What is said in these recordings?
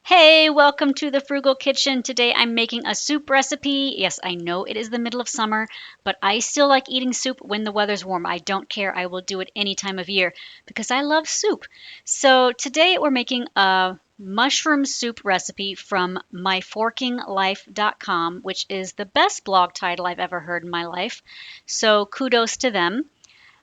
Hey, welcome to the Frugal Kitchen. Today I'm making a soup recipe. Yes, I know it is the middle of summer, but I still like eating soup when the weather's warm. I don't care. I will do it any time of year because I love soup. So today we're making a mushroom soup recipe from myforkinglife.com, which is the best blog title I've ever heard in my life. So kudos to them.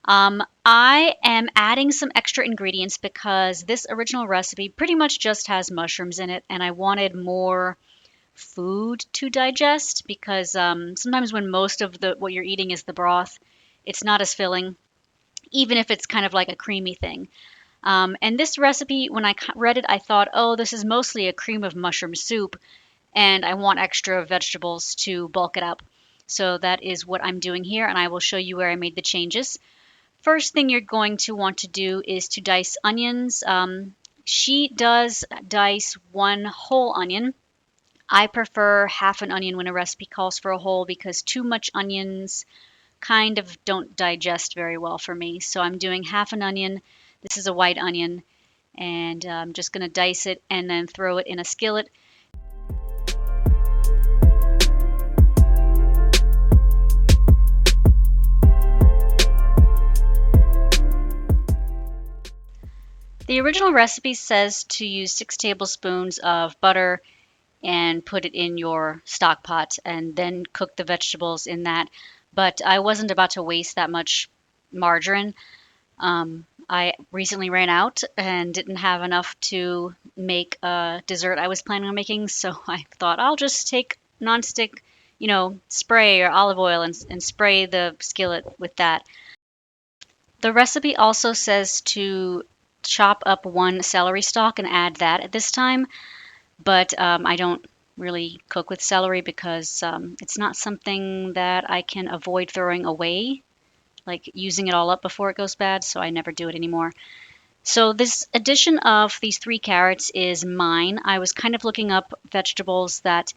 I am adding some extra ingredients because this original recipe pretty much just has mushrooms in it, and I wanted more food to digest because sometimes when most of the what you're eating is the broth, it's not as filling, even if it's kind of like a creamy thing. And this recipe, when I read it, I thought, oh, this is mostly a cream of mushroom soup, and I want extra vegetables to bulk it up. So that is what I'm doing here, and I will show you where I made the changes. First thing you're going to want to do is to dice onions. She does dice one whole onion. I prefer half an onion when a recipe calls for a whole because too much onions kind of don't digest very well for me. So I'm doing half an onion. This is a white onion, and I'm just going to dice it and then throw it in a skillet. The original recipe says to use 6 tablespoons of butter and put it in your stock pot and then cook the vegetables in that. But I wasn't about to waste that much margarine. I recently ran out and didn't have enough to make a dessert I was planning on making, so I thought I'll just take nonstick, spray or olive oil and spray the skillet with that. The recipe also says to chop up one celery stalk and add that at this time, but I don't really cook with celery because it's not something that I can avoid throwing away, like using it all up before it goes bad, so I never do it anymore. So this addition of these 3 carrots is mine. I was kind of looking up vegetables that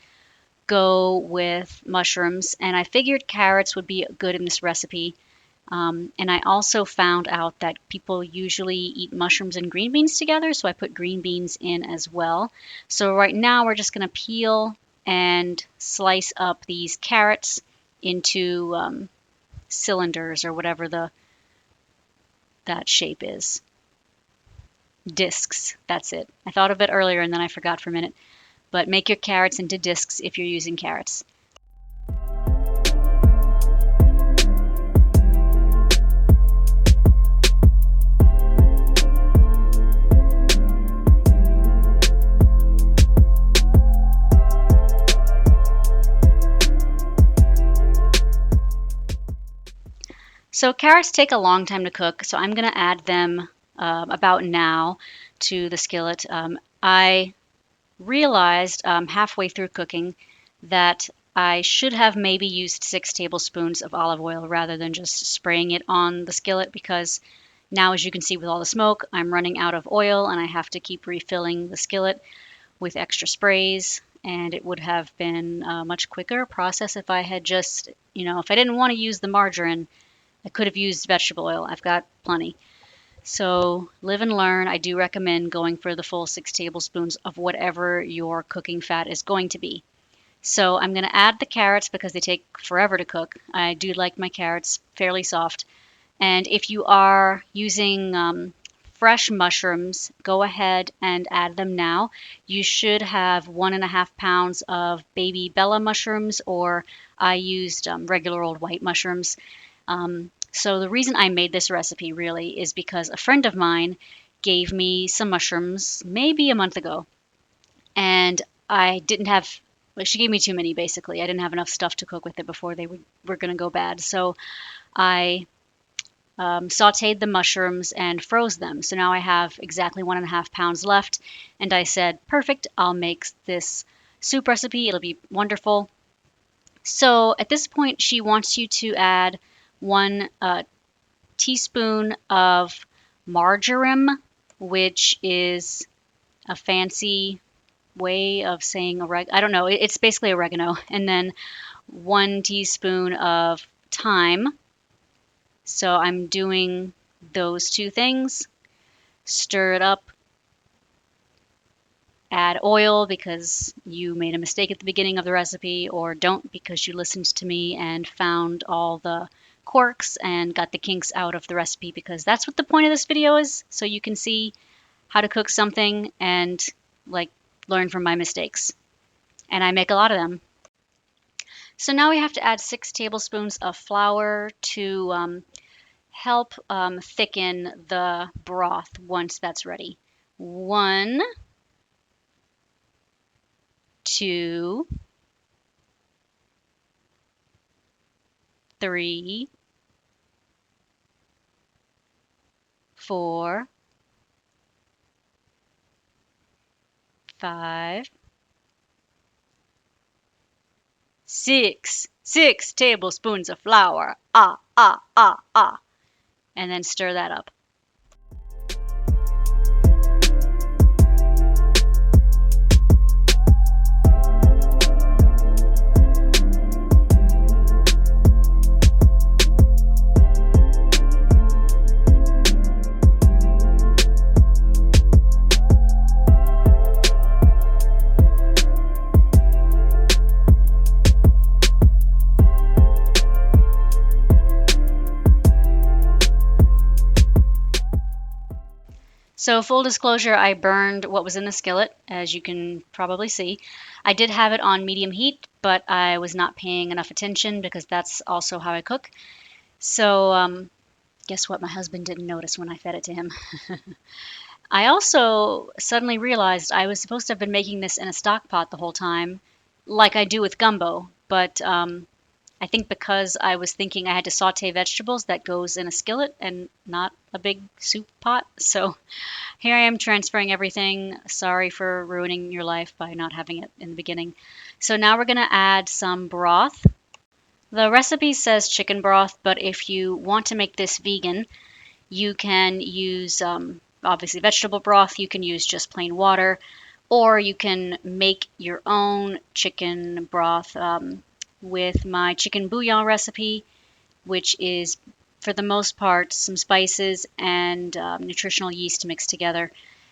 go with mushrooms, and I figured carrots would be good in this recipe. And I also found out that people usually eat mushrooms and green beans together, so I put green beans in as well. So right now we're just going to peel and slice up these carrots into cylinders or whatever that shape is. Discs, that's it. I thought of it earlier and then I forgot for a minute. But make your carrots into discs if you're using carrots. So carrots take a long time to cook, so I'm going to add them about now to the skillet. I realized halfway through cooking that I should have maybe used 6 tablespoons of olive oil rather than just spraying it on the skillet because now, as you can see with all the smoke, I'm running out of oil and I have to keep refilling the skillet with extra sprays. And it would have been a much quicker process if I had just, if I didn't want to use the margarine, I could have used vegetable oil. I've got plenty. So live and learn. I do recommend going for the full 6 tablespoons of whatever your cooking fat is going to be. So I'm going to add the carrots because they take forever to cook. I do like my carrots fairly soft. And if you are using fresh mushrooms, go ahead and add them now. You should have 1.5 pounds of baby Bella mushrooms, or I used regular old white mushrooms. So the reason I made this recipe really is because a friend of mine gave me some mushrooms maybe a month ago, and I didn't have, like, she gave me too many basically. I didn't have enough stuff to cook with it before were going to go bad. So I sauteed the mushrooms and froze them. So now I have exactly 1.5 pounds left, and I said, perfect, I'll make this soup recipe. It'll be wonderful. So at this point, she wants you to add 1 teaspoon of marjoram, which is a fancy way of saying I don't know. It's basically oregano. And then 1 teaspoon of thyme. So I'm doing those 2 things. Stir it up. add oil because you made a mistake at the beginning of the recipe, or don't because you listened to me and found all the quirks and got the kinks out of the recipe, because that's what the point of this video is, so you can see how to cook something and like learn from my mistakes. And I make a lot of them. So now we have to add 6 tablespoons of flour to help thicken the broth once that's ready. 1, 2, 3, 4, 5, 6. 6 tablespoons of flour. Ah, ah, ah, ah. And then stir that up. So full disclosure, I burned what was in the skillet, as you can probably see. I did have it on medium heat, but I was not paying enough attention because that's also how I cook. So guess what? My husband didn't notice when I fed it to him. I also suddenly realized I was supposed to have been making this in a stock pot the whole time, like I do with gumbo, but I think because I was thinking I had to saute vegetables, that goes in a skillet and not a big soup pot. So here I am transferring everything. Sorry for ruining your life by not having it in the beginning. So now we're going to add some broth. The recipe says chicken broth, but if you want to make this vegan, you can use obviously vegetable broth. You can use just plain water, or you can make your own chicken broth with my chicken bouillon recipe, which is for the most part some spices and nutritional yeast mixed together.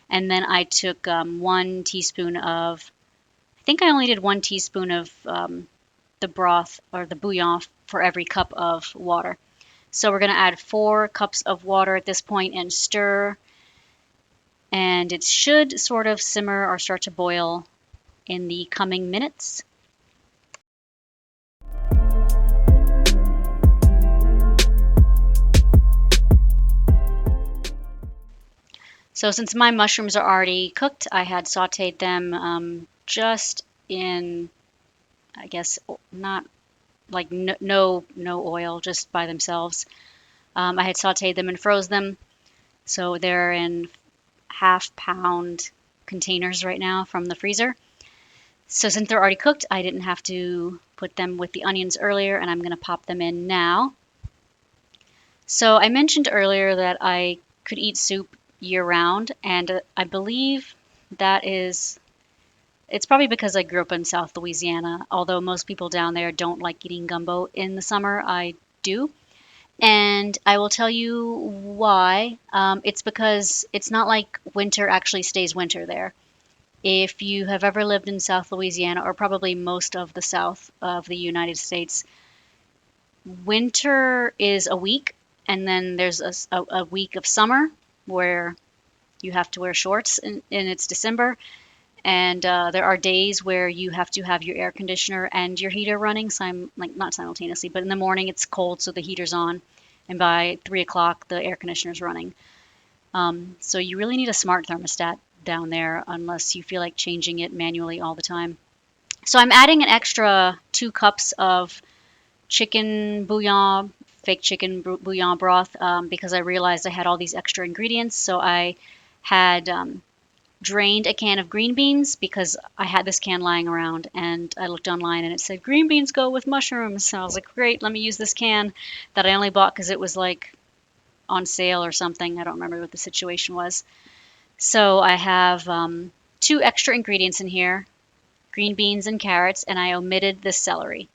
And then I took 1 teaspoon of, I think I only did 1 teaspoon of the broth or the bouillon for every cup of water. So we're going to add 4 cups of water at this point and stir. And it should sort of simmer or start to boil in the coming minutes. So since my mushrooms are already cooked, I had sauteed them just in, I guess, not like no oil, just by themselves. I had sauteed them and froze them. So they're in half-pound containers right now from the freezer. So since they're already cooked, I didn't have to put them with the onions earlier, and I'm going to pop them in now. So I mentioned earlier that I could eat soup year-round, and I believe it's probably because I grew up in South Louisiana. Although most people down there don't like eating gumbo in the summer, I do. And I will tell you why. It's because it's not like winter actually stays winter there. If you have ever lived in South Louisiana, or probably most of the south of the United States, winter is a week, and then there's a week of summer where you have to wear shorts, and it's December. And there are days where you have to have your air conditioner and your heater running. So I'm like not simultaneously, but in the morning it's cold, so the heater's on, and by 3 o'clock the air conditioner's running. So you really need a smart thermostat down there, unless you feel like changing it manually all the time. So I'm adding an extra 2 cups of chicken bouillon, fake chicken bouillon broth, because I realized I had all these extra ingredients. So I had drained a can of green beans because I had this can lying around, and I looked online and it said green beans go with mushrooms. So I was like, great, let me use this can that I only bought because it was like on sale or something. I don't remember what the situation was. So I have 2 extra ingredients in here, green beans and carrots, and I omitted the celery.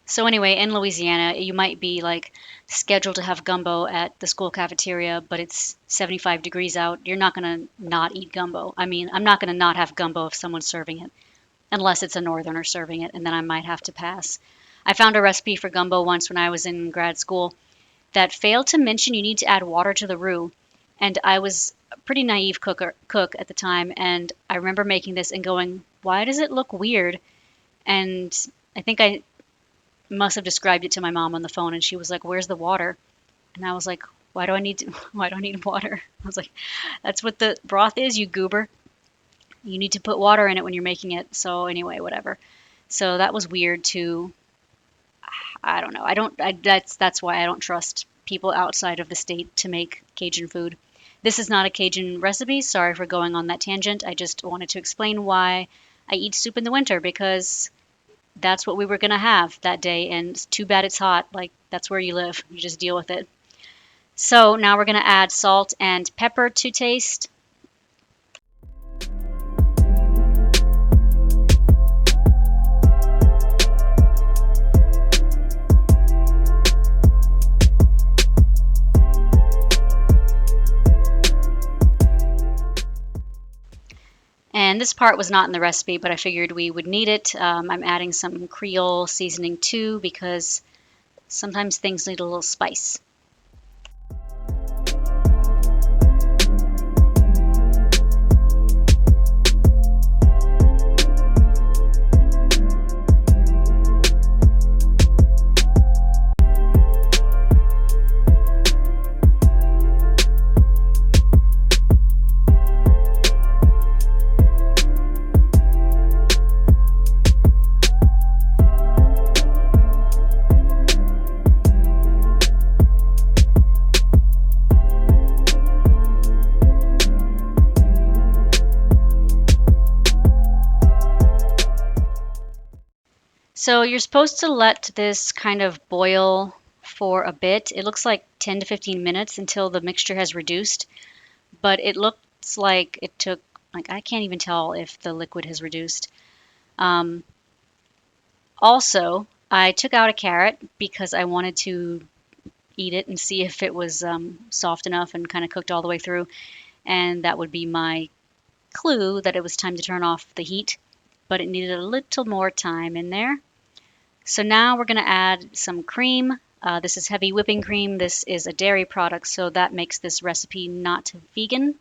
So anyway, in Louisiana, you might be like scheduled to have gumbo at the school cafeteria, but it's 75 degrees out. You're not going to not eat gumbo. I mean, I'm not going to not have gumbo if someone's serving it, unless it's a northerner serving it, and then I might have to pass. I found a recipe for gumbo once when I was in grad school that failed to mention you need to add water to the roux. And I was a pretty naive cook at the time, and I remember making this and going, "Why does it look weird?" And I think I must have described it to my mom on the phone, and she was like, "Where's the water?" And I was like, why do I need water? I was like, "That's what the broth is, you goober. You need to put water in it when you're making it." So anyway, whatever. So that was weird too. I don't know. That's why I don't trust people outside of the state to make Cajun food. This is not a Cajun recipe. Sorry for going on that tangent. I just wanted to explain why I eat soup in the winter, because that's what we were going to have that day, and it's too bad it's hot. Like, that's where you live. You just deal with it. So now we're going to add salt and pepper to taste. And this part was not in the recipe, but I figured we would need it. I'm adding some Creole seasoning too, because sometimes things need a little spice. So you're supposed to let this kind of boil for a bit. It looks like 10 to 15 minutes until the mixture has reduced, but it looks like it took, like, I can't even tell if the liquid has reduced. Um, Also, I took out a carrot because I wanted to eat it and see if it was soft enough and kind of cooked all the way through, and that would be my clue that it was time to turn off the heat, but it needed a little more time in there. So now we're going to add some cream. This is heavy whipping cream. This is a dairy product, so that makes this recipe not vegan.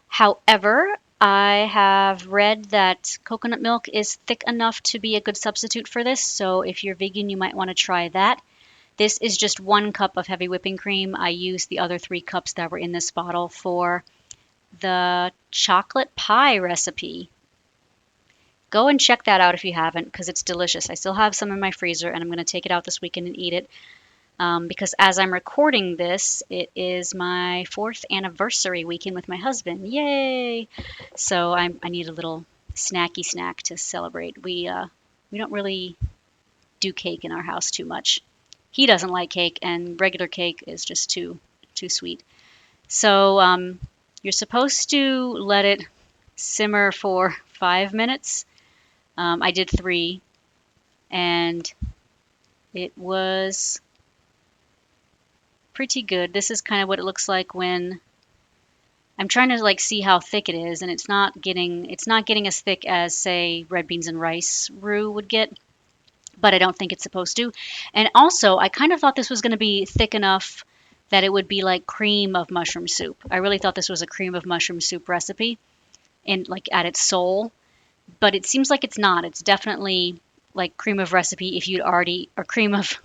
However, I have read that coconut milk is thick enough to be a good substitute for this, so if you're vegan, you might want to try that. This is just 1 cup of heavy whipping cream. I used the other 3 cups that were in this bottle for the chocolate pie recipe. Go and check that out if you haven't, because it's delicious. I still have some in my freezer, and I'm going to take it out this weekend and eat it. Because as I'm recording this, it is my 4th anniversary weekend with my husband. Yay! So I need a little snacky snack to celebrate. We don't really do cake in our house too much. He doesn't like cake, and regular cake is just too sweet. So you're supposed to let it simmer for 5 minutes. I did 3, and it was pretty good. This is kind of what it looks like when I'm trying to like see how thick it is, and it's not getting as thick as, say, red beans and rice roux would get, but I don't think it's supposed to. And also, I kind of thought this was going to be thick enough that it would be like cream of mushroom soup. I really thought this was a cream of mushroom soup recipe, and like at its soul, but it seems like it's not. It's definitely like cream of recipe if you'd already, or cream of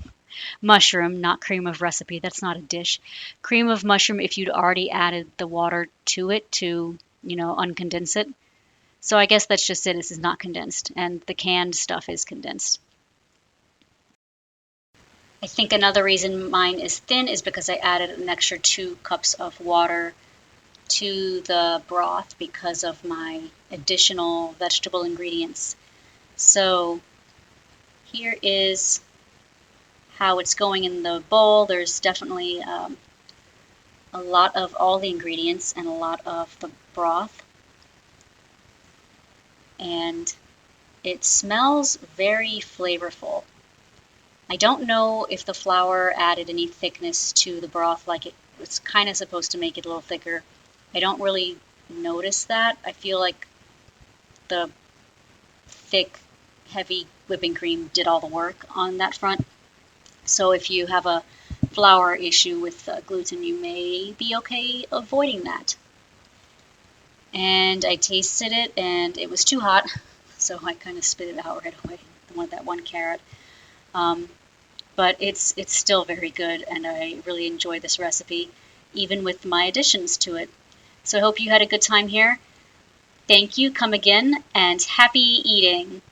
mushroom, not cream of recipe. That's not a dish. Cream of mushroom if you'd already added the water to it to, uncondense it. So I guess that's just it. This is not condensed, and the canned stuff is condensed. I think another reason mine is thin is because I added an extra 2 cups of water to the broth because of my additional vegetable ingredients. So here is how it's going in the bowl. There's definitely a lot of all the ingredients and a lot of the broth. And it smells very flavorful. I don't know if the flour added any thickness to the broth, like it was kind of supposed to make it a little thicker. I don't really notice that. I feel like the thick, heavy whipping cream did all the work on that front. So if you have a flour issue with gluten, you may be okay avoiding that. And I tasted it, and it was too hot, so I kind of spit it out right away. That one carrot. Um, but it's still very good, and I really enjoy this recipe, even with my additions to it. So I hope you had a good time here. Thank you, come again, and happy eating!